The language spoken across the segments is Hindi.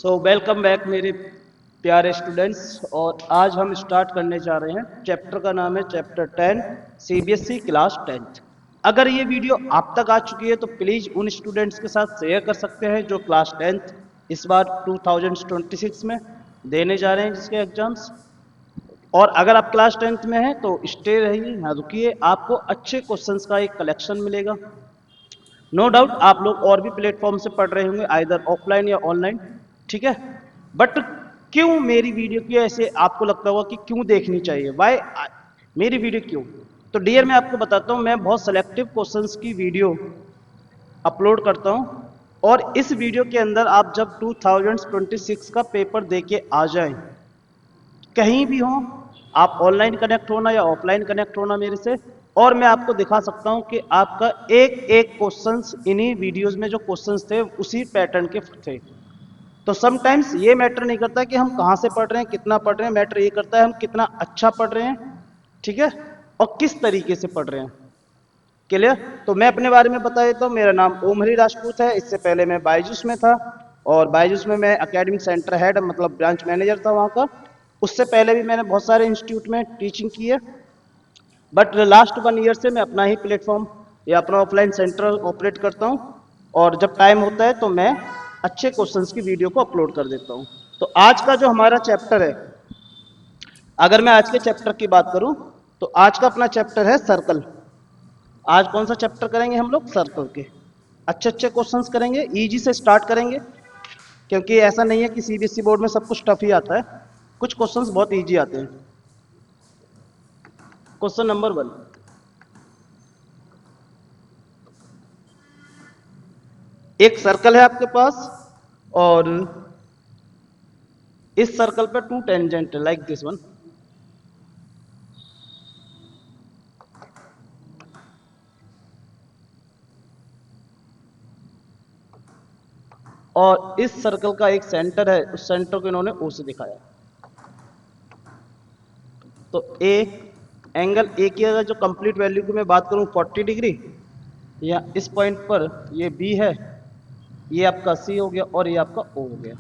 वेलकम बैक मेरे प्यारे स्टूडेंट्स। और आज हम स्टार्ट करने जा रहे हैं। चैप्टर का नाम है चैप्टर 10 सीबीएसई क्लास 10th। अगर ये वीडियो आप तक आ चुकी है तो प्लीज़ उन स्टूडेंट्स के साथ शेयर कर सकते हैं जो क्लास 10th इस बार 2026 में देने जा रहे हैं जिसके एग्जाम्स। और अगर आप क्लास 10th में हैं तो स्टे रहिए, यहाँ रुकिए, आपको अच्छे क्वेश्चंस का एक कलेक्शन मिलेगा। नो डाउट आप लोग और भी प्लेटफॉर्म से पढ़ रहे होंगे, आइदर ऑफलाइन या ऑनलाइन, ठीक है। बट क्यों मेरी वीडियो की ऐसे आपको लगता होगा कि क्यों देखनी चाहिए, वाई मेरी वीडियो क्यों? तो डियर मैं आपको बताता हूँ, मैं बहुत सेलेक्टिव क्वेश्चंस की वीडियो अपलोड करता हूँ। और इस वीडियो के अंदर आप जब 2026 का पेपर दे के आ जाएं, कहीं भी हो, आप ऑनलाइन कनेक्ट होना या ऑफलाइन कनेक्ट होना मेरे से, और मैं आपको दिखा सकता हूं कि आपका एक एक क्वेश्चंस इन्हीं वीडियोस में जो क्वेश्चंस थे उसी पैटर्न के थे। तो समटाइम्स ये मैटर नहीं करता कि हम कहाँ से पढ़ रहे हैं, कितना पढ़ रहे हैं, मैटर ये करता है हम कितना अच्छा पढ़ रहे हैं, ठीक है, और किस तरीके से पढ़ रहे हैं। क्लियर? तो मैं अपने बारे में बता देता हूँ। मेरा नाम ओमहरी राजपूत है। इससे पहले मैं बायजूस में था, और बायजूस में मैं एकेडमिक सेंटर हेड मतलब ब्रांच मैनेजर था वहाँ का। उससे पहले भी मैंने बहुत सारे इंस्टीट्यूट में टीचिंग की है। बट लास्ट 1 ईयर से मैं अपना ही प्लेटफॉर्म या अपना ऑफलाइन सेंटर ऑपरेट करता हूँ। और जब टाइम होता है तो मैं अच्छे क्वेश्चंस की वीडियो को अपलोड कर देता हूँ। तो आज का जो हमारा चैप्टर है, अगर मैं आज के चैप्टर की बात करूँ तो आज का अपना चैप्टर है सर्कल। आज कौन सा चैप्टर करेंगे हम लोग? सर्कल के अच्छे अच्छे क्वेश्चंस करेंगे, इजी से स्टार्ट करेंगे, क्योंकि ऐसा नहीं है कि सीबीएसई बोर्ड में सब कुछ टफ ही आता है, कुछ क्वेश्चंस बहुत इजी आते हैं। क्वेश्चन नंबर 1, एक सर्कल है आपके पास और इस सर्कल पे 2 टेंजेंट है लाइक दिस वन। और इस सर्कल का एक सेंटर है, उस सेंटर को इन्होंने ओ से दिखाया। तो ए एंगल ए की अगर जो कंप्लीट वैल्यू की मैं बात करूं 40 डिग्री, या इस पॉइंट पर ये बी है, ये आपका सी हो गया और ये आपका ओ हो गया।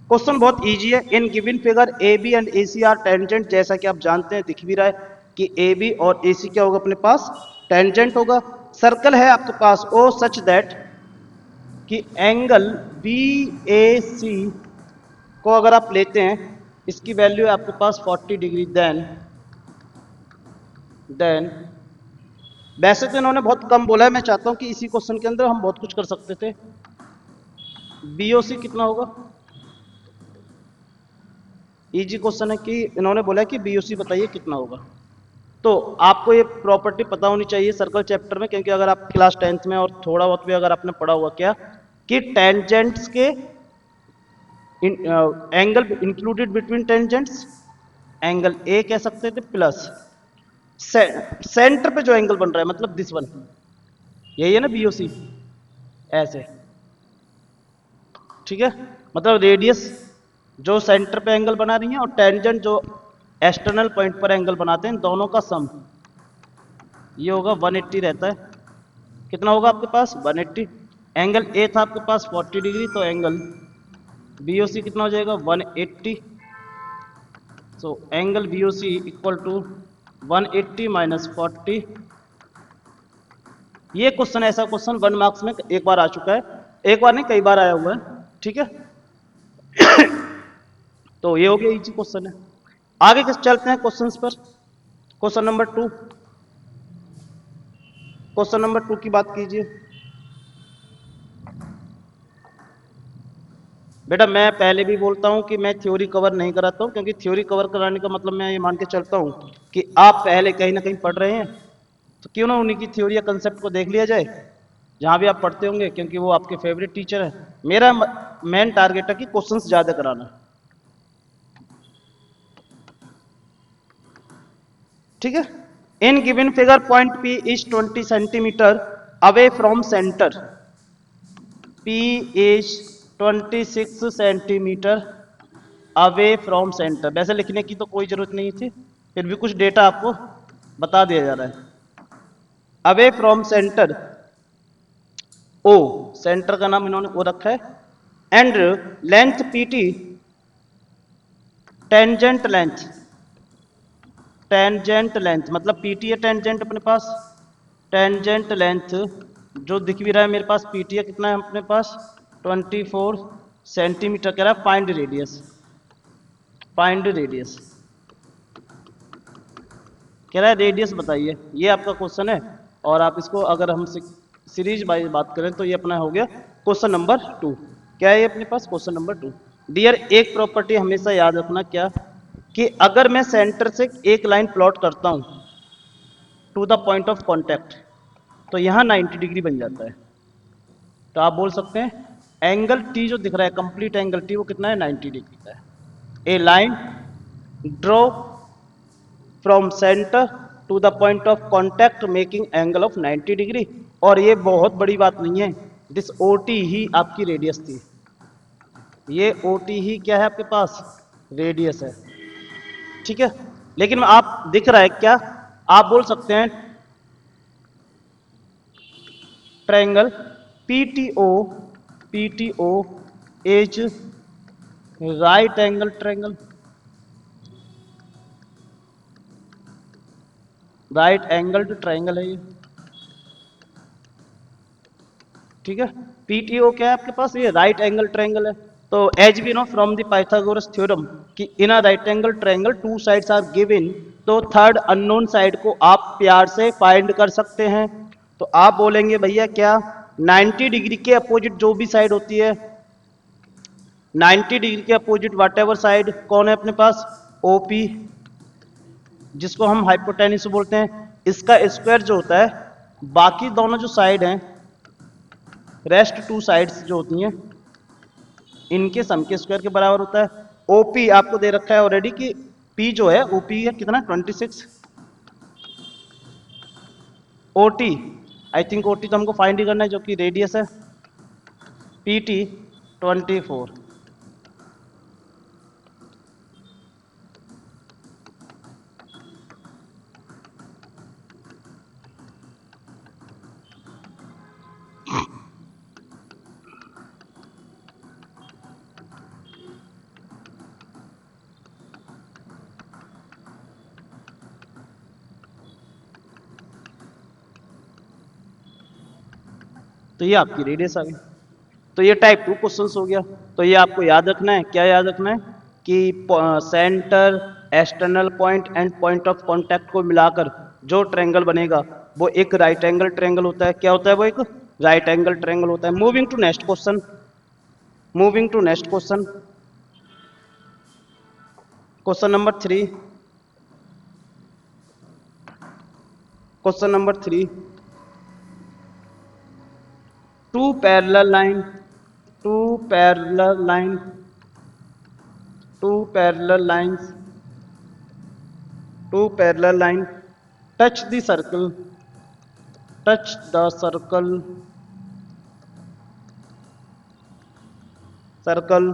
क्वेश्चन बहुत इजी है। In given figure A B and A C are tangent, जैसा कि आप जानते हैं, दिख भी रहा है कि ए बी और ए सी क्या होगा अपने पास? टेंजेंट होगा। सर्कल है आपके पास ओ सच दैट कि एंगल बी ए सी को अगर आप लेते हैं, इसकी वैल्यू है आपके पास 40 डिग्री, देन वैसे तो इन्होंने बहुत कम बोला है, मैं चाहता हूं कि इसी क्वेश्चन के अंदर हम बहुत कुछ कर सकते थे। बीओसी कितना होगा? इजी क्वेश्चन है कि इन्होंने बोला है कि बीओसी बताइए कितना होगा। तो आपको ये प्रॉपर्टी पता होनी चाहिए सर्कल चैप्टर में, क्योंकि अगर आप क्लास 10th में और थोड़ा बहुत भी अगर आपने पढ़ा हुआ क्या कि टेंजेंट्स के angle included between tangents, angle A कह सकते थे प्लस सेंटर पे जो एंगल बन रहा है मतलब दिस वन, यही है ना बीओसी, ऐसे, ठीक है। मतलब रेडियस जो सेंटर पे एंगल बना रही है और टेंजेंट जो एक्सटर्नल पॉइंट पर एंगल बनाते हैं, दोनों का सम ये होगा 180 रहता है। कितना होगा आपके पास? 180। एंगल ए था आपके पास 40 डिग्री, तो एंगल बीओसी कितना हो जाएगा? 180। So angle BOC equal to 180 minus 40। ये क्वेश्चन ऐसा क्वेश्चन 1 मार्क्स में एक बार आ चुका है, एक बार नहीं कई बार आया हुआ है, ठीक है। तो ये हो गया इजी क्वेश्चन है। आगे किस चलते हैं क्वेश्चंस पर। क्वेश्चन नंबर 2, क्वेश्चन नंबर 2 की बात कीजिए। बेटा मैं पहले भी बोलता हूं कि मैं थ्योरी कवर नहीं कराता हूं, क्योंकि थ्योरी कवर कराने का मतलब मैं ये मान के चलता हूं कि आप पहले कहीं ना कहीं पढ़ रहे हैं, तो क्यों ना उन्हीं की थ्योरी या कंसेप्ट को देख लिया जाए जहां भी आप पढ़ते होंगे, क्योंकि वो आपके फेवरेट टीचर है। मेरा मेन टारगेट है कि क्वेश्चंस ज्यादा कराना, ठीक है। In given figure point P is 20 centimetre away from centre, P is 26 centimetre away from centre. वैसे लिखने की तो कोई जरूरत नहीं थी, फिर भी कुछ डेटा आपको बता दिया जा रहा है। Away from centre O, centre का नाम इन्होंने ओ रखा है, and length PT, tangent length, tangent length मतलब PT है टेंजेंट अपने पास, टेंजेंट लेंथ जो दिख भी रहा है मेरे पास PT है कितना है अपने पास 24 सेंटीमीटर कह रहा है। फाइंड रेडियस, फाइंड रेडियस कह रहा है रेडियस बताइए, ये आपका क्वेश्चन है। और आप इसको अगर हम सीरीज वाइज बात करें तो ये अपना हो गया क्वेश्चन नंबर 2। क्या है ये अपने पास क्वेश्चन नंबर 2। डियर एक प्रॉपर्टी हमेशा याद रखना क्या, कि अगर मैं सेंटर से एक लाइन प्लॉट करता हूं to the point of contact तो यहां 90 डिग्री बन जाता है। तो आप बोल सकते हैं एंगल टी जो दिख रहा है कंप्लीट एंगल टी वो कितना है 90 डिग्री का है। A line draw from centre to the point of contact making angle of 90 degree. और ये बहुत बड़ी बात नहीं है, दिस OT ही आपकी रेडियस थी, ये OT ही क्या है आपके पास रेडियस है, ठीक है। लेकिन आप दिख रहा है क्या, आप बोल सकते हैं triangle PTO, PTO is right angle triangle, right angle to triangle है ये, ठीक है। PTO क्या है आपके पास, ये राइट एंगल ट्रायंगल है। तो as we know from the Pythagoras theorem कि in a right angle triangle two sides are given, तो थर्ड अननोन साइड को आप प्यार से फाइंड कर सकते हैं। तो आप बोलेंगे भैया क्या 90 डिग्री के अपोजिट जो भी साइड होती है, 90 डिग्री के अपोजिट वाट एवर साइड कौन है अपने पास OP, जिसको हम हाइपोटेन्यूस बोलते हैं, इसका स्क्वायर जो होता है बाकी दोनों जो साइड हैं रेस्ट टू साइड्स जो होती हैं इनके सम के स्क्वायर के बराबर होता है। OP आपको दे रखा है ऑलरेडी कि P जो है OP है कितना 26, OT आई थिंक OT तो हमको फाइंड ही करना है जो कि रेडियस है, PT 24। तो ये आपकी रेडियस आ गई। तो ये टाइप 2 क्वेश्चंस हो गया। तो ये आपको याद रखना है, क्या याद रखना है कि centre, external point and point of contact को मिलाकर जो ट्रायंगल बनेगा वो एक राइट एंगल ट्रायंगल होता है। क्या होता है वो एक राइट एंगल ट्रायंगल होता है। Moving to next question, moving to next question, question number 3, question number 3, two parallel line, two parallel line, two parallel lines, two parallel line touch the circle, touch the circle, circle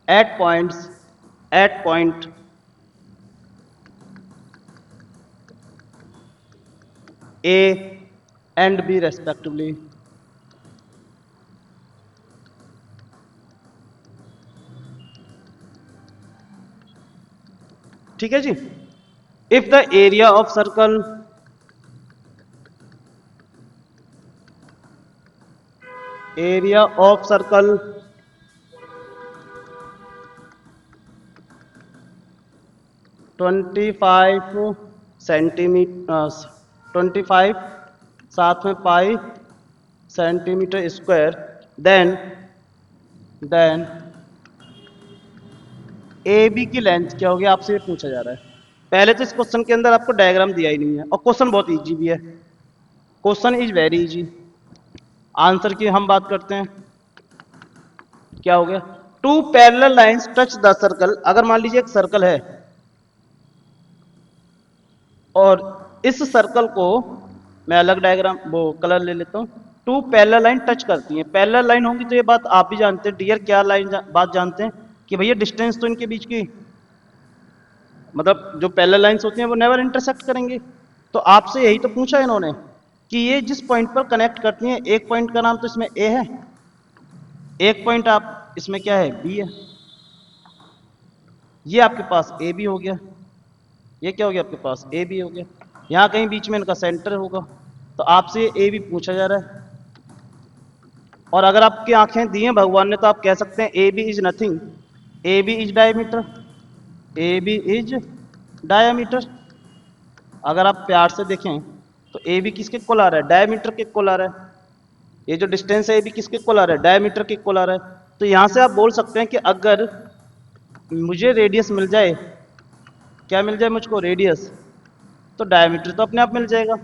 at points, at point A and B respectively। ठीक है जी। If the area of circle, area of circle twenty five centimetre, 25 साथ में pi centimetre square, then A B की लेंथ क्या होगी आपसे ये पूछा जा रहा है। पहले तो इस क्वेश्चन के अंदर आपको डायग्राम दिया ही नहीं है और क्वेश्चन बहुत इजी भी है, question is very easy. Answer की हम बात करते हैं, क्या हो गया two parallel lines touch the circle. अगर मान लीजिए एक सर्कल है और इस सर्कल को मैं अलग डायग्राम वो कलर ले लेता हूं, टू पैरेलल लाइन टच करती हैं। पैरेलल लाइन होंगी तो ये बात आप भी जानते हैं डियर, क्या लाइन बात जानते हैं कि भैया डिस्टेंस तो इनके बीच की, मतलब जो पैरेलल लाइंस होती हैं वो नेवर इंटरसेक्ट करेंगी। तो आपसे यही तो पूछा इन्होंने कि ये जिस पॉइंट पर कनेक्ट करती हैं, एक पॉइंट का नाम तो इसमें ए है, एक पॉइंट आप इसमें क्या है, बी है। ये आपके पास ए बी हो गया, ये क्या हो गया आपके पास, ए बी हो गया। यहाँ कहीं बीच में इनका सेंटर होगा, तो आपसे ए बी पूछा जा रहा है। और अगर आपकी आंखें दी हैं भगवान ने, तो आप कह सकते हैं A B is nothing, A B is diameter, A B is diameter. अगर आप प्यार से देखें तो ए बी किसके इक्वल आ रहा है, डायमीटर के इक्वल आ रहा है। ये जो डिस्टेंस है ए बी किसके इक्वल आ रहा है, डायमीटर के इक्वल आ रहा है। तो यहां से आप बोल सकते हैं कि अगर मुझे रेडियस मिल जाए, क्या मिल जाए मुझको, रेडियस, तो डायमीटर तो अपने आप मिल जाएगा।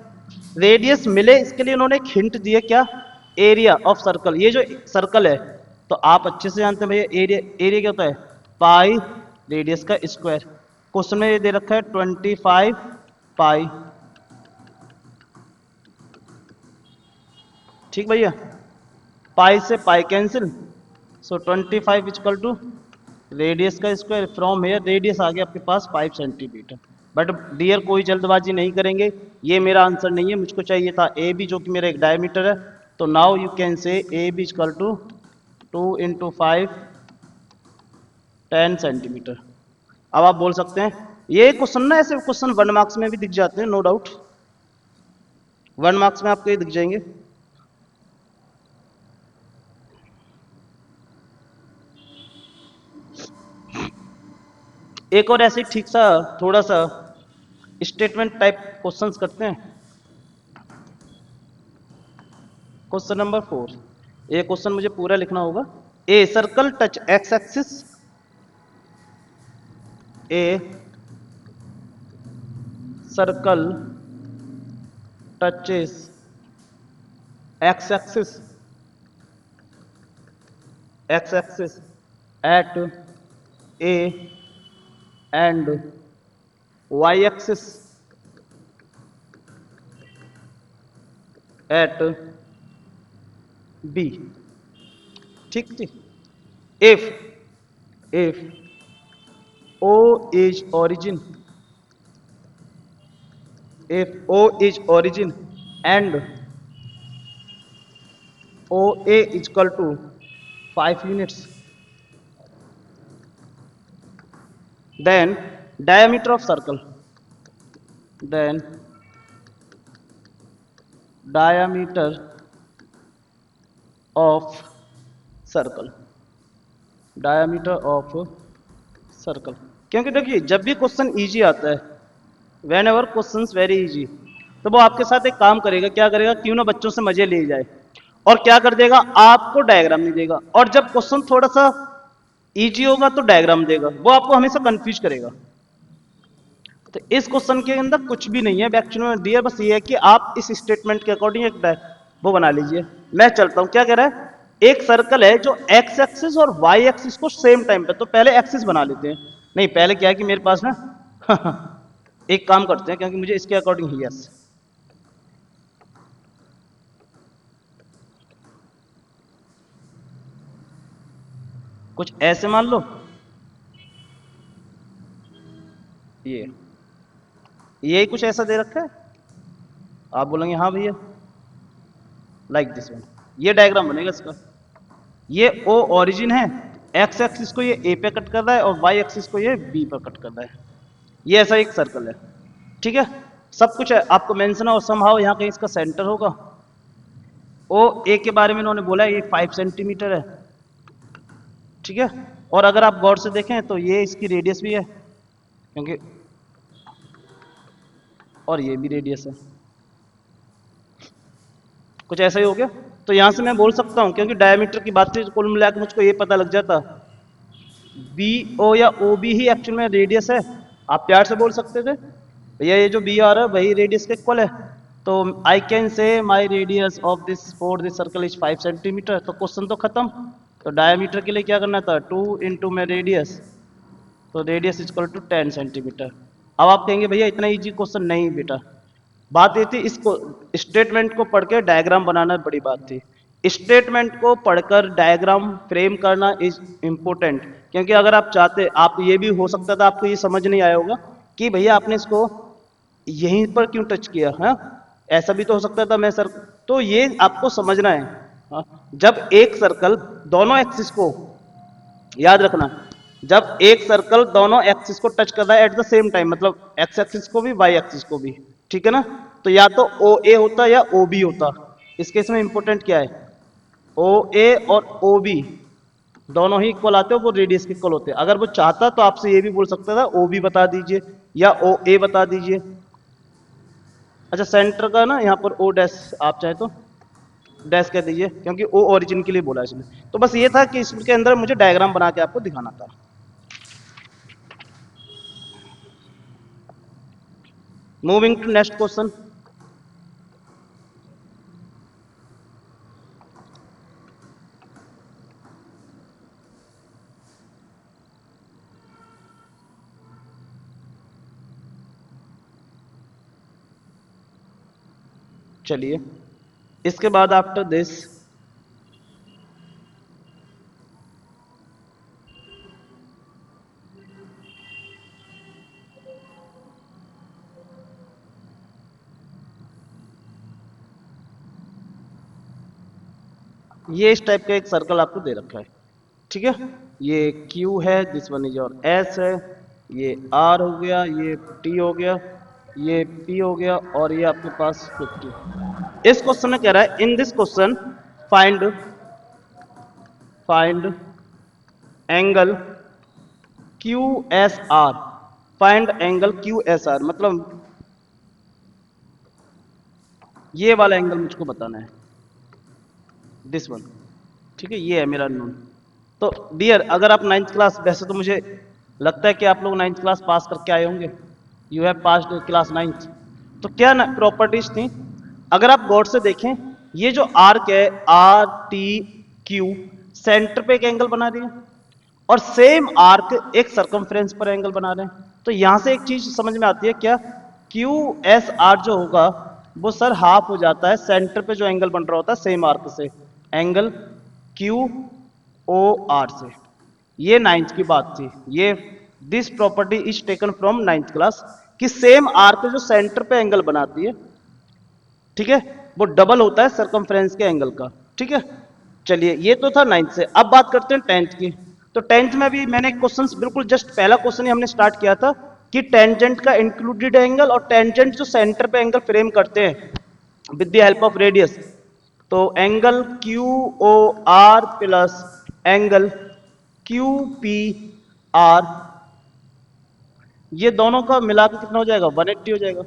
रेडियस मिले इसके लिए उन्होंने एक हिंट दिया, क्या, एरिया ऑफ सर्कल। ये जो सर्कल है, तो आप अच्छे से जानते हैं भैया एरिया, एरिया क्या होता है, पाई रेडियस का स्क्वायर। क्वेश्चन में ये दे रखा है 25 पाई। ठीक भैया, पाई से pi cancel, so 25 equal to radius का स्क्वायर। फ्रॉम हेयर रेडियस आ गया आपके पास 5 सेंटीमीटर। बट डियर कोई जल्दबाजी नहीं करेंगे, ये मेरा आंसर नहीं है, मुझको चाहिए था ए बी जो कि मेरा एक डायमीटर है। तो now you can say A B equal to 2 into 5 10 centimetre. अब आप बोल सकते हैं ये क्वेश्चन ना, ऐसे क्वेश्चन 1 मार्क्स में भी दिख जाते हैं, नो डाउट 1 मार्क्स में आपको ये दिख जाएंगे। एक और ऐसे ठीक सा थोड़ा सा स्टेटमेंट टाइप क्वेश्चंस करते हैं। क्वेश्चन नंबर 4, ये क्वेश्चन मुझे पूरा लिखना होगा। A circle touch X axis, a circle touches X axis, X axis at A and Y axis at B. ठीक थी। If O is origin, if O is origin and OA is equal to 5 units, then diameter of circle, then diameter of circle, diameter of circle. क्योंकि देखिए जब भी क्वेश्चन इजी आता है, when ever question very easy, तो वो आपके साथ एक काम करेगा, क्या करेगा, क्यों ना बच्चों से मजे ले जाए, और क्या कर देगा, आपको डायग्राम नहीं देगा। और जब क्वेश्चन थोड़ा सा इजी होगा तो डायग्राम देगा, वो आपको हमेशा कंफ्यूज करेगा। तो इस क्वेश्चन के अंदर कुछ भी नहीं है एक्चुअली में दिया, बस ये है कि आप इस स्टेटमेंट के अकॉर्डिंग एक वो बना लीजिए। मैं चलता हूं, क्या कह रहा है, एक सर्कल है जो एक्स एक्सिस और वाई एक्सिस को सेम टाइम पे, तो पहले एक्सिस बना लेते हैं। नहीं पहले क्या है कि मेरे पास ना एक काम करते हैं, क्योंकि मुझे इसके अकॉर्डिंग ही यस, कुछ ऐसे मान लो, ये कुछ ऐसा दे रखा है, आप बोलेंगे हाँ भैया लाइक दिस वन, ये डायग्राम बनेगा इसका। ये ओ ओरिजिन है, एक्स एक्सिस को ये ए पे कट कर रहा है और वाई एक्सिस को ये बी पर कट कर रहा है। ये ऐसा एक सर्कल है, ठीक है, सब कुछ है आपको मेंशन है, और समहाउ यहाँ कहीं इसका सेंटर होगा। ओ ए के बारे में इन्होंने बोला है ये 5 सेंटीमीटर है, ठीक है। और अगर आप गौर से देखें तो ये इसकी रेडियस भी है, क्योंकि और ये भी रेडियस है, कुछ ऐसा ही हो गया। तो यहां से मैं बोल सकता हूं, क्योंकि डायमीटर की बात थी, तो कुल मिलाकर मुझको ये पता लग जाता बी ओ या ओ बी ही एक्चुअल में रेडियस है। आप प्यार से बोल सकते थे भैया ये जो बी आ रहा है वही रेडियस के इक्वल है, तो आई कैन से माई radius of this for this circle is 5 centimetre. तो क्वेश्चन तो खत्म। तो डायमीटर के लिए क्या करना था, 2 इंटू में रेडियस, तो रेडियस इक्वल टू 10 सेंटीमीटर। अब आप कहेंगे भैया इतना इजी क्वेश्चन नहीं बेटा, बात ये थी इसको स्टेटमेंट को पढ़ के डायग्राम बनाना बड़ी बात थी। स्टेटमेंट को पढ़कर डायग्राम फ्रेम करना इज इम्पोर्टेंट, क्योंकि अगर आप चाहते, आप ये भी हो सकता था आपको ये समझ नहीं आया होगा कि भैया आपने इसको यहीं पर क्यों टच किया है, ऐसा भी तो हो सकता था मैं सर। तो ये आपको समझना है, हाँ? जब एक सर्कल दोनों एक्सिस को याद रखना, जब एक सर्कल दोनों एक्सिस को टच कर रहा है एट द सेम टाइम, मतलब एक्स एक्सिस को भी वाई एक्सिस को भी, ठीक है ना, तो या तो ओ ए होता या ओ बी होता। इस केस में इंपॉर्टेंट क्या है, ओ ए और ओ बी दोनों ही इक्वल आते हो, वो रेडियस के इक्वल होते हैं। अगर वो चाहता तो आपसे ये भी बोल सकता था ओ बी बता दीजिए या ओ ए बता दीजिए। अच्छा सेंटर का ना यहाँ पर ओ डैश आप चाहे तो डैश कह दीजिए, क्योंकि ओ ओरिजिन के लिए बोला इसमें। तो बस ये था कि इसके अंदर मुझे डायग्राम बना के आपको दिखाना था। Moving to next question. चलिए इसके बाद आफ्टर दिस, ये इस टाइप का एक सर्कल आपको दे रखा है, ठीक है। ये Q है, दिस वन इज और S है, ये R हो गया, ये T हो गया, ये P हो गया, और ये आपके पास 50। इस क्वेश्चन में कह रहा है in this question find find angle QSR, find angle QSR, मतलब ये वाला एंगल मुझको बताना है, दिस वन, ठीक है, ये है मेरा नोन। तो डियर अगर आप नाइन्थ क्लास, वैसे तो मुझे लगता है कि आप लोग नाइन्थ क्लास पास करके आए होंगे, you have passed class ninth. तो क्या ना प्रॉपर्टीज थी, अगर आप गौर से देखें, ये जो आर्क है RTQ सेंटर पे एक एंगल बना रही है, और सेम आर्क एक सरकमफ्रेंस पर एंगल बना रहे हैं। तो यहां से एक चीज समझ में आती है क्या, QSR जो होगा वो सर हाफ हो जाता है सेंटर पे जो एंगल बन रहा होता है सेम आर्क से, एंगल QOR से। ये नाइन्थ की बात थी, ये this property is taken from ninth class, कि सेम आर्क जो सेंटर पे एंगल बनाती है, ठीक है, वो डबल होता है सरकमफ्रेंस के एंगल का, ठीक है। चलिए ये तो था नाइन्थ से, अब बात करते हैं टेंथ की। तो टेंथ में भी मैंने क्वेश्चंस बिल्कुल जस्ट पहला क्वेश्चन ही हमने स्टार्ट किया था कि टेंजेंट का इंक्लूडेड एंगल और टेंजेंट जो सेंटर पे एंगल फ्रेम करते हैं with the help of radius. तो angle Q O R plus angle Q P R, ये दोनों का मिलाकर कितना हो जाएगा, 180 हो जाएगा।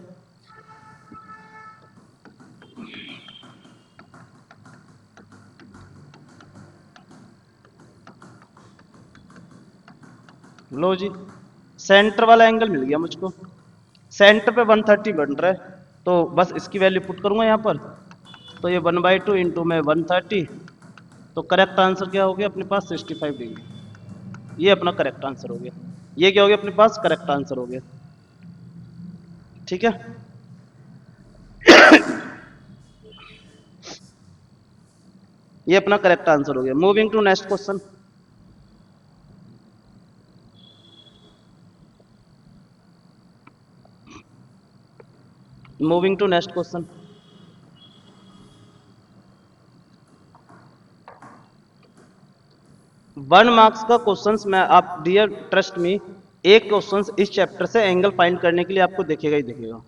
लो जी, सेंटर वाला एंगल मिल गया मुझको, सेंटर पे 130 बन रहा है, तो बस इसकी वैल्यू पुट करूंगा यहाँ पर। तो ये 1/2 इंटू में 130, तो करेक्ट आंसर क्या हो गया अपने पास, 65 डिग्री। ये अपना करेक्ट आंसर हो गया, ये क्या हो गया अपने पास, करेक्ट आंसर हो गया, ठीक है। ये अपना करेक्ट आंसर हो गया। Moving to next question. Moving to next question. 1 marks का क्वेश्चंस मैं आप डियर ट्रस्ट में, एक क्वेश्चंस इस चैप्टर से एंगल फाइंड करने के लिए आपको देखेगा ही देखेगा।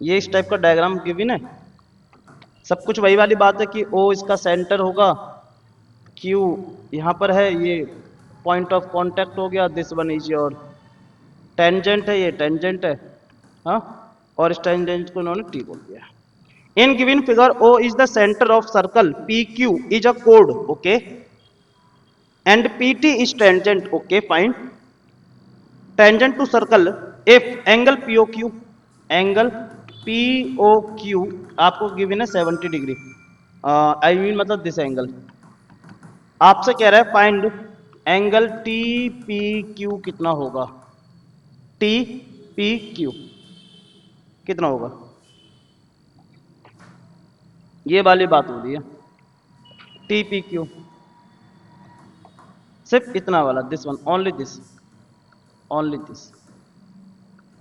ये इस टाइप का डायग्राम गिवन है, सब कुछ वही वाली बात है कि ओ इसका सेंटर होगा, क्यू यहाँ पर है, ये पॉइंट ऑफ कांटेक्ट हो गया, this one is your tangent है, ये टेंजेंट है, हाँ, और इस टेंजेंट को इन्होंने टी बोल दिया। In given figure O is the centre of circle P Q is a कोड, okay, and P T is tangent, okay fine, tangent to circle if angle PO Q, angle PO Q आपको गिवन है 70 डिग्री, आई मीन मतलब दिस एंगल। आपसे कह रहा है find angle T P Q कितना होगा, टी पी क्यू कितना होगा, ये वाली बात हो रही है। टी पी क्यू सिर्फ इतना वाला, this one, only this, only this,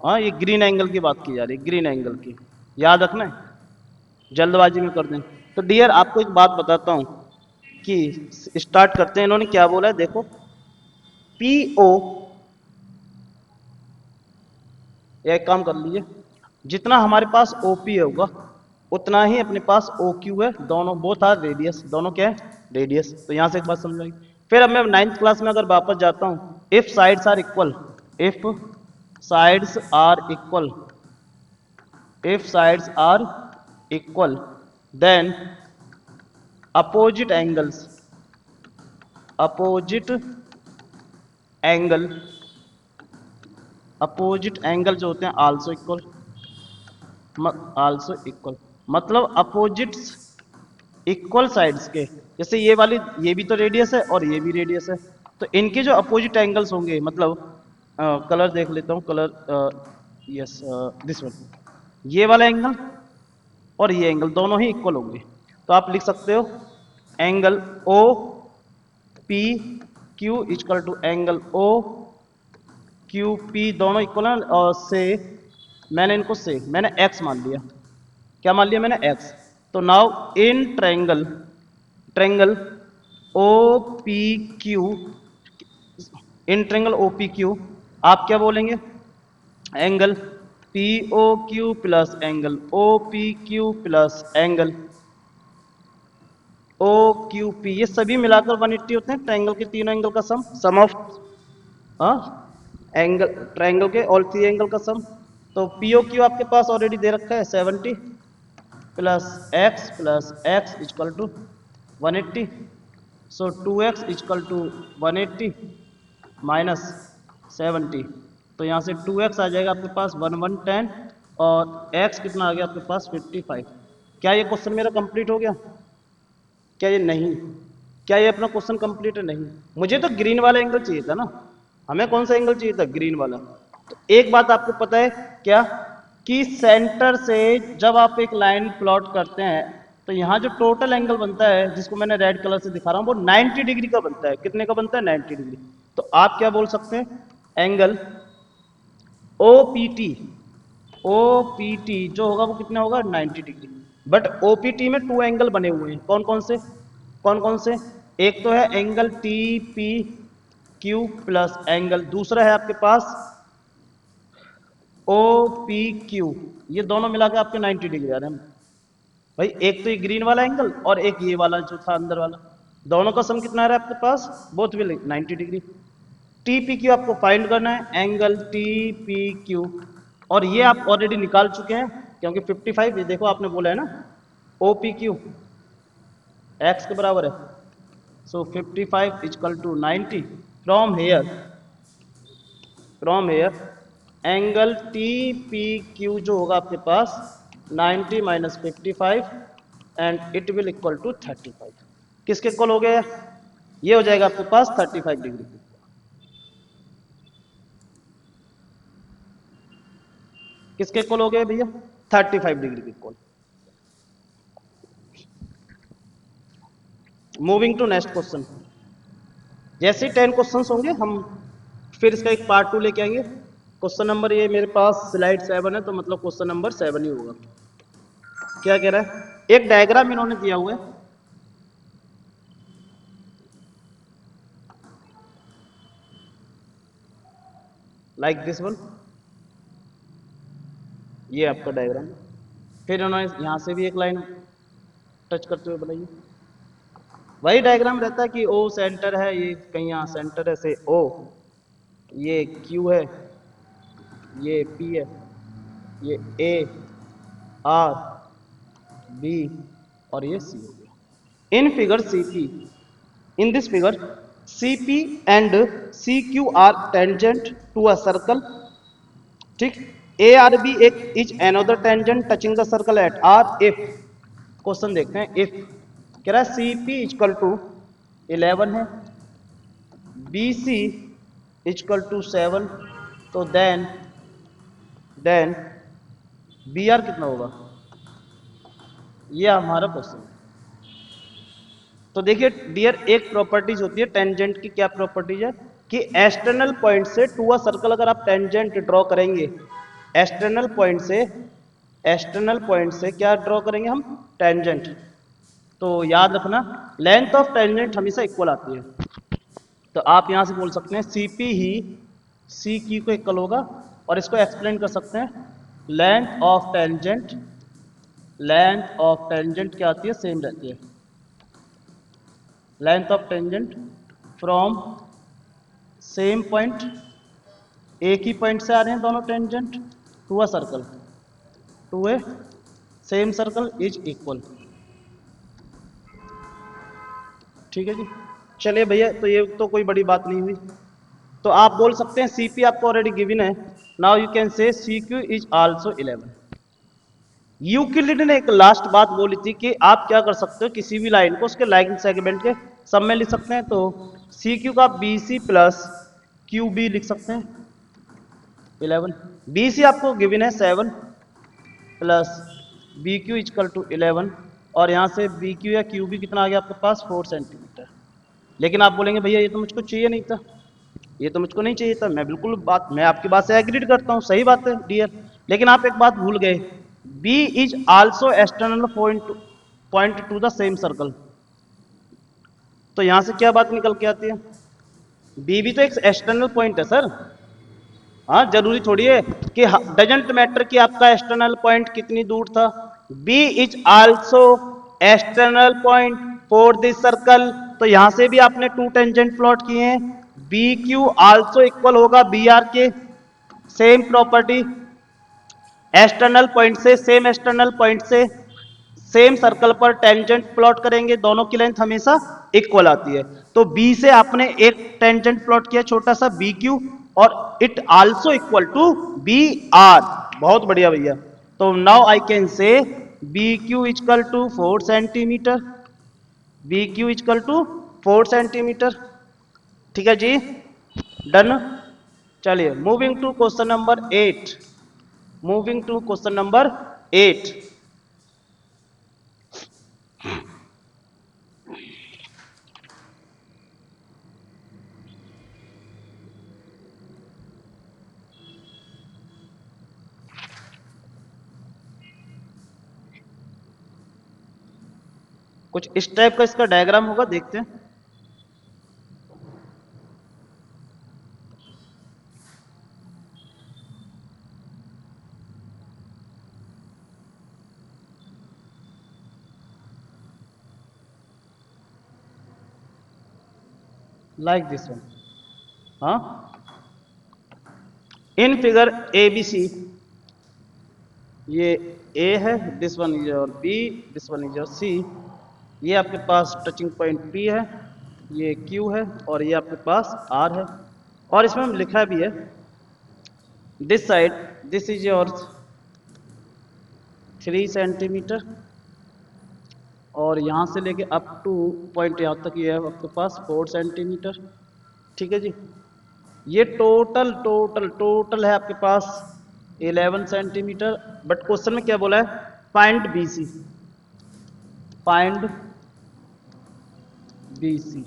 हाँ, ये ग्रीन एंगल की बात की जा रही है, ग्रीन एंगल की, याद रखना है, जल्दबाजी में कर दें। तो डियर आपको एक बात बताता हूँ कि स्टार्ट करते हैं। इन्होंने क्या बोला है देखो, पी ओ, या एक काम कर लीजिए, जितना हमारे पास ओपी होगा उतना ही अपने पास ओ क्यू है, दोनों बोथ आर रेडियस, दोनों क्या है रेडियस। तो यहां से एक बात समझ आई। फिर अब मैं 9th क्लास में अगर वापस जाता हूं, if sides are equal, if sides are equal, if sides are equal, then opposite angles, opposite angle, opposite angle जो होते हैं आल्सो इक्वल, आल्सो इक्वल, मतलब अपोजिट्स इक्वल साइड्स के, जैसे ये वाली, ये भी तो रेडियस है और ये भी रेडियस है, तो इनके जो अपोजिट एंगल्स होंगे, मतलब कलर देख लेता हूँ, कलर, यस, दिस वन, ये वाला एंगल और ये एंगल दोनों ही इक्वल होंगे। तो आप लिख सकते हो angle O P Q equal to angle O Q P, दोनों इक्वल है, और से मैंने इनको से मैंने एक्स मान लिया, क्या मान लिया मैंने एक्स। तो now in triangle, triangle O P Q, in triangle O P Q आप क्या बोलेंगे, angle P O Q plus angle O P Q plus angle O Q P, ये सभी मिलाकर 180 होते हैं, ट्रायंगल के तीनों एंगल का सम ऑफ, हाँ, एंगल ट्रायंगल के ऑल थ्री एंगल का सम। तो पी ओ क्यू आपके पास ऑलरेडी दे रखा है 70 plus X equal to 180, so 2x equal to 180 minus 70, तो यहाँ से 2x आ जाएगा आपके पास 1110, और x कितना आ गया आपके पास 55। क्या ये क्वेश्चन मेरा कंप्लीट हो गया? क्या ये नहीं, क्या ये अपना क्वेश्चन कंप्लीट है? नहीं, मुझे तो ग्रीन वाला एंगल चाहिए था ना, हमें कौन सा एंगल चाहिए था? ग्रीन वाला। तो एक बात आपको पता है क्या, कि सेंटर से जब आप एक लाइन प्लॉट करते हैं तो यहाँ जो टोटल एंगल बनता है, जिसको मैंने रेड कलर से दिखा रहा हूँ, वो 90 डिग्री का बनता है। कितने का बनता है? 90 डिग्री। तो आप क्या बोल सकते हैं, angle O P T, O P T जो होगा वो कितना होगा? 90 degree. But O P T में टू एंगल बने हुए हैं, कौन कौन से? कौन कौन से? एक तो है angle T P Q plus angle, दूसरा है आपके पास ओ पी क्यू, ये दोनों मिला के आपके 90 डिग्री आ रहे हैं भाई। एक तो ये ग्रीन वाला एंगल और एक ये वाला जो था अंदर वाला, दोनों का सम कितना आ रहा है आपके पास? Both will 90 degree. T P Q आपको फाइंड करना है, एंगल टी पी क्यू, और ये आप ऑलरेडी निकाल चुके हैं, क्योंकि 55 ये देखो आपने बोला है ना, ओ पी क्यू एक्स के बराबर है, so 55 equal to 90। From here, from here angle T P Q जो होगा आपके पास 90 minus 55 and it will equal to 35। किसके इक्वल हो गया? ये हो जाएगा आपके पास 35 डिग्री। किसके इक्वल हो गए भैया? 35 डिग्री के equal. Moving to next question. जैसे ही 10 क्वेश्चंस होंगे हम फिर इसका एक पार्ट 2 लेके आएंगे। क्वेश्चन नंबर ये मेरे पास स्लाइड 7 है, तो मतलब क्वेश्चन नंबर 7 ही होगा। क्या कह रहा है? एक डायग्राम इन्होंने दिया हुआ है, लाइक दिस वन, ये आपका डायग्राम। फिर उन्होंने यहां से भी एक लाइन टच करते हुए बनाइए। वही डायग्राम रहता है कि ओ सेंटर है, ये कहीं यहाँ सेंटर है, से ओ, ये क्यू है, ये पी है, ये ए आर बी और ये सी हो गया। In figure C P, in this figure C P and C Q are tangent to a circle, ठीक। ए आर बी एक is another tangent touching the circle at R if, question देखते हैं, इफ कह रहा है सी पी इक्वल टू 11 है, बी सी इक्वल टू 7, तो देन बी आर कितना होगा? ये हमारा क्वेश्चन है। तो देखिए डियर, एक प्रॉपर्टीज होती है टेंजेंट की, क्या प्रॉपर्टीज है कि एक्सटर्नल पॉइंट से टू अ सर्कल अगर आप टेंजेंट ड्रॉ करेंगे एक्सटर्नल पॉइंट से क्या ड्रॉ करेंगे हम, टेंजेंट। तो याद रखना लेंथ ऑफ टेंजेंट हमेशा इक्वल आती है। तो आप यहां से बोल सकते हैं CP ही CQ को इक्वल होगा, और इसको एक्सप्लेन कर सकते हैं लेंथ ऑफ टेंजेंट क्या आती है, सेम रहती है। Length of tangent from same point, एक ही पॉइंट से आ रहे हैं दोनों tangent, to a circle, to a same circle is equal. ठीक है जी। चलिए भैया, तो ये तो कोई बड़ी बात नहीं हुई। तो आप बोल सकते हैं CP आपको ऑलरेडी गिवन है, नाउ यू कैन से CQ इज आल्सो 11। यूक्लिड ने एक लास्ट बात बोली थी कि आप क्या कर सकते हो, किसी भी लाइन को उसके लाइन सेगमेंट के सब में लिख सकते हैं। तो CQ का BC प्लस QB लिख सकते हैं 11। BC आपको गिवन है 7 प्लस BQ इक्वल टू 11, और यहाँ से BQ या QB कितना आ गया आपके पास, 4 सेंटीमीटर। लेकिन आप बोलेंगे भैया ये तो मुझको चाहिए नहीं था, ये तो मुझको नहीं चाहिए था। मैं आपकी बात से एग्रीड करता हूँ, सही बात है डियर। लेकिन आप एक बात भूल गए, B is also external point two the same circle. तो यहां से क्या बात निकल के आती है, B भी तो एक एक्सटर्नल पॉइंट है सर। हाँ, जरूरी थोड़ी है कि डजेंट मैटर कि आपका एक्सटर्नल पॉइंट कितनी दूर था। B is also external point for this circle. तो यहां से भी आपने टू टेंजेंट प्लॉट किए हैं, BQ आल्सो इक्वल होगा BR के, सेम प्रॉपर्टी, एक्सटर्नल पॉइंट से सेम सर्कल पर टेंजेंट प्लॉट करेंगे, दोनों की लेंथ हमेशा इक्वल आती है। तो B से आपने एक टेंजेंट प्लॉट किया छोटा सा BQ, और it also equal to BR। बहुत बढ़िया भैया। तो now I can say BQ equal to 4 centimetre, BQ equal to 4 centimetre. ठीक है जी, डन। चलिए moving to question number 8। Moving to question number 8। कुछ इस टाइप का इसका डायग्राम होगा, देखते हैं। Like this one. हाँ, इन फिगर ABC, ये A है, this one is your B, this one is your C। ये आपके पास टचिंग पॉइंट P है, ये Q है, और ये आपके पास R है। और इसमें हम लिखा भी है this side, this is your 3 centimetre, और यहाँ से लेके अप टू पॉइंट यहाँ तक ये है आपके पास 4 सेंटीमीटर। ठीक है जी। ये टोटल है आपके पास 11 सेंटीमीटर। बट क्वेश्चन में क्या बोला है, find BC, find BC,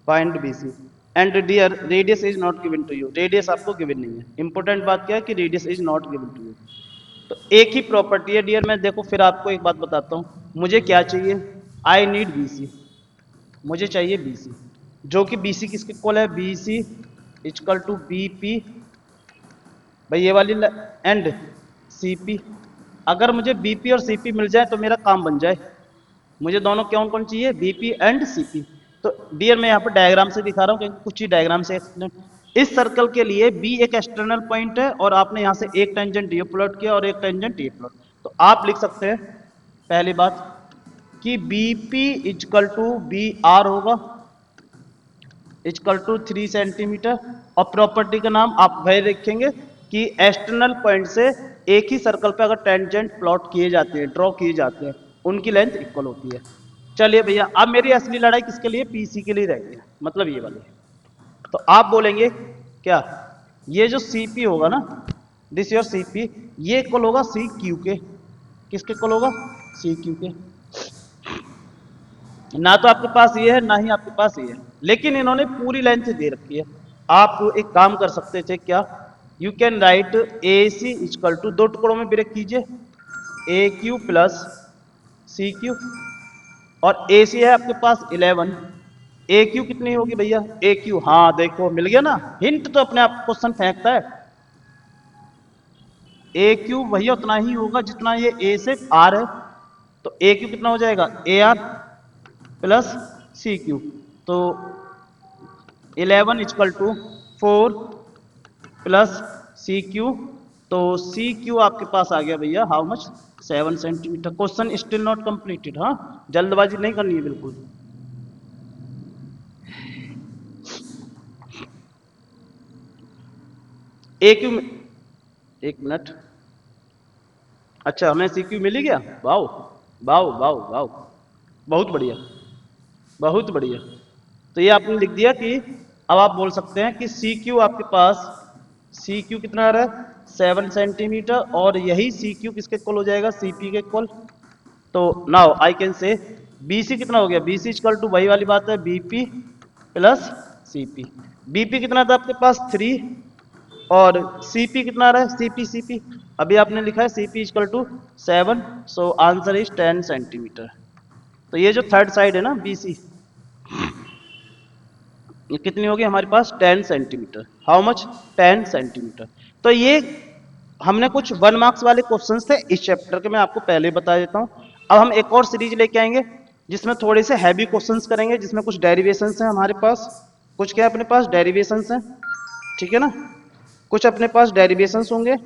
find BC। And dear radius is not given to you, radius आपको गिवन नहीं है। इंपॉर्टेंट बात क्या है कि radius is not given to you. तो एक ही प्रॉपर्टी है डियर। मैं देखो फिर आपको एक बात बताता हूं, मुझे क्या चाहिए, आई नीड BC, मुझे चाहिए BC, जो कि BC किसके इक्वल है, BC इक्वल टू BP, भाई ये वाली एंड CP। अगर मुझे BP और CP मिल जाए तो मेरा काम बन जाए। मुझे दोनों कौन कौन चाहिए, BP एंड CP। तो डियर मैं यहाँ पर डायग्राम से दिखा रहा हूँ, क्योंकि कुछ ही डायग्राम से एक्सप्लेन। इस सर्कल के लिए B एक एक्सटर्नल पॉइंट है, और आपने यहाँ से एक टेंजेंट ये प्लॉट किया और एक टेंजेंट ये प्लॉट। तो आप लिख सकते हैं पहली बात कि BP इक्वल टू BR होगा, इक्वल टू 3 सेंटीमीटर। और प्रॉपर्टी का नाम आप भाई रखेंगे कि एक्सटर्नल पॉइंट से एक ही सर्कल पे अगर टेंजेंट प्लॉट किए जाते हैं, ड्रॉ किए जाते हैं, उनकी लेंथ इक्वल होती है। चलिए भैया, अब मेरी असली लड़ाई किसके लिए, PC के लिए रह गई, मतलब ये वाली। तो आप बोलेंगे क्या, ये जो CP होगा ना, दिस योर CP, ये इक्वल होगा CQ के। किसके इक्वल होगा, CQ के। ना तो आपके पास ये है, ना ही आपके पास ये है, लेकिन इन्होंने पूरी लेंथ दे रखी है। आप एक काम कर सकते थे क्या, you can write A C equal to, दो टुकड़ों में ब्रेक कीजिए, A Q plus C Q, और ए सी है आपके पास 11, ए क्यू कितनी होगी भैया, ए क्यू, हाँ देखो मिल गया ना, हिंट तो अपने आप क्वेश्चन फेंकता है। ए क्यू भैया उतना ही होगा जितना ये ए से आर है, तो ए क्यू कितना हो जाएगा, A R plus C Q, तो 11 equal to 4 plus C Q, तो सी क्यू आपके पास आ गया भैया how much, 7 centimetre. Question still not completed, हाँ जल्दबाजी नहीं करनी है बिल्कुल। ए क्यू, एक मिनट, अच्छा हमें सी क्यू मिल ही गया, वाओ वाओ वाओ वाओ, बहुत बढ़िया बहुत बढ़िया। तो ये आपने लिख दिया कि अब आप बोल सकते हैं कि सी क्यू आपके पास, सी क्यू कितना आ रहा है 7 सेंटीमीटर, और यही सी क्यू किसके इक्वल हो जाएगा, सी पी के इक्वल। तो now I can say B C कितना हो गया, बी सी इक्वल टू वही वाली बात है, B P plus C P. B P कितना था आपके पास 3, और सी पी कितना आ रहा है, सी पी अभी आपने लिखा है C P equal to 7, so answer is 10 centimetre. तो ये जो थर्ड साइड है ना बी सी, ये कितनी होगी हमारे पास 10 सेंटीमीटर, हाउ मच 10 सेंटीमीटर। तो ये हमने कुछ 1 मार्क्स वाले क्वेश्चंस थे इस चैप्टर के, मैं आपको पहले बता देता हूँ। अब हम एक और सीरीज लेके आएंगे जिसमें थोड़े से हैवी क्वेश्चंस करेंगे, जिसमें कुछ डेरिवेशंस हैं हमारे पास, कुछ क्या अपने पास डेरिवेशंस हैं, ठीक है ना, कुछ अपने पास डेरिवेशंस होंगे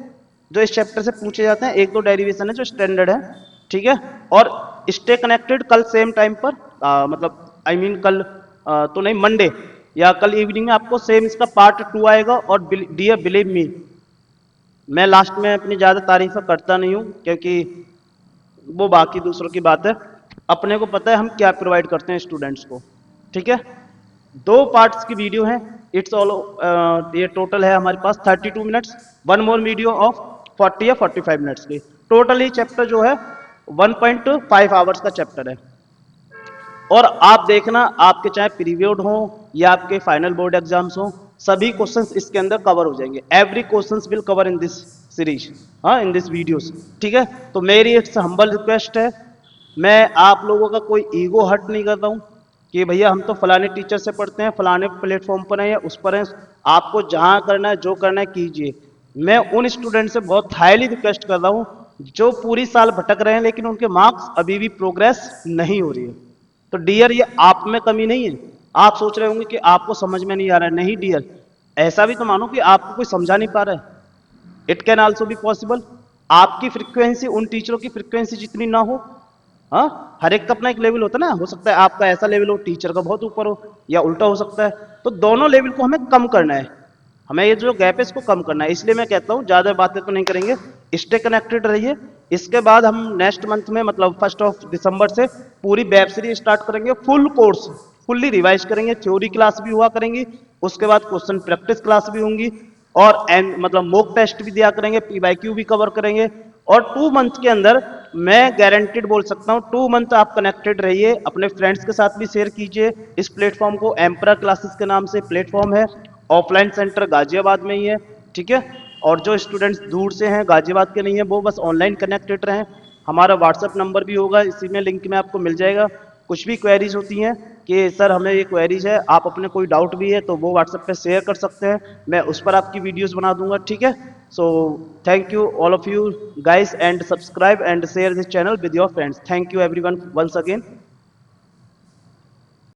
जो इस चैप्टर से पूछे जाते हैं, एक दो डेरिवेशन है जो स्टैंडर्ड है, ठीक है। और स्टे कनेक्टेड कल सेम टाइम पर, मतलब आई मीन कल तो नहीं, मंडे या कल इवनिंग में आपको सेम इसका पार्ट 2 आएगा। और डियर बिलीव मी, मैं लास्ट में अपनी ज़्यादा तारीफ करता नहीं हूँ, क्योंकि वो बाकी दूसरों की बात है, अपने को पता है हम क्या प्रोवाइड करते हैं स्टूडेंट्स को, ठीक है। 2 पार्ट्स की वीडियो है, इट्स ऑल, ये टोटल है हमारे पास 32 मिनट्स, 1 मोर वीडियो ऑफ 40 या 45 मिनट्स की। टोटल ये चैप्टर जो है 1.5 आवर्स का चैप्टर है। और आप देखना, आपके चाहे पीरियड हो या आपके फाइनल बोर्ड एग्जाम्स हो, सभी क्वेश्चंस इसके अंदर कवर हो जाएंगे। Every questions will cover in this series, हाँ इन दिस वीडियोस, ठीक है। तो मेरी इट्स हम्बल रिक्वेस्ट है, मैं आप लोगों का कोई ईगो हर्ट नहीं कर रहा हूँ कि भैया हम तो फलाने टीचर से पढ़ते हैं, फलाने प्लेटफॉर्म पर हैं या उस पर हैं, आपको जहाँ करना है जो करना है कीजिए। मैं उन स्टूडेंट से बहुत हाईली रिक्वेस्ट कर रहा हूँ जो पूरी साल भटक रहे हैं लेकिन उनके मार्क्स अभी भी प्रोग्रेस नहीं हो रही है। तो डियर ये आप में कमी नहीं है। आप सोच रहे होंगे कि आपको समझ में नहीं आ रहा है, नहीं डियर, ऐसा भी तो मानो कि आपको कोई समझा नहीं पा रहा है, it can also be possible. आपकी फ्रीक्वेंसी उन टीचरों की फ्रीक्वेंसी जितनी ना हो, हाँ हर एक का अपना एक लेवल होता है ना, हो सकता है आपका ऐसा लेवल हो टीचर का बहुत ऊपर हो, या उल्टा हो सकता है। तो दोनों लेवल को हमें कम करना है, हमें ये जो गैप है इसको कम करना है। इसलिए मैं कहता हूँ ज़्यादा बातें तो नहीं करेंगे, स्टे कनेक्टेड रहिए। इसके बाद हम नेक्स्ट मंथ में मतलब 1 दिसंबर से पूरी वेब सीरीज स्टार्ट करेंगे, फुल कोर्स फुल्ली रिवाइज करेंगे, थ्योरी क्लास भी हुआ करेंगी, उसके बाद क्वेश्चन प्रैक्टिस क्लास भी होंगी, और मतलब मॉक टेस्ट भी दिया करेंगे, पीवाईक्यू भी कवर करेंगे। और 2 मंथ के अंदर मैं गारंटीड बोल सकता हूँ 2 मंथ आप कनेक्टेड रहिए, अपने फ्रेंड्स के साथ भी शेयर कीजिए इस प्लेटफॉर्म को। एम्परा क्लासेस के नाम से प्लेटफॉर्म है, ऑफलाइन सेंटर गाजियाबाद में ही है, ठीक है। और जो स्टूडेंट्स दूर से हैं गाजियाबाद के नहीं है वो बस ऑनलाइन कनेक्टेड रहें। हमारा व्हाट्सएप नंबर भी होगा इसी में, लिंक में आपको मिल जाएगा। कुछ भी क्वेरीज होती हैं कि सर हमें ये क्वेरीज है, आप अपने कोई डाउट भी है तो वो व्हाट्सएप पे शेयर कर सकते हैं, मैं उस पर आपकी वीडियोस बना दूंगा, ठीक है। So thank you all of you guys, and subscribe and share this channel with your friends. Thank you everyone once again.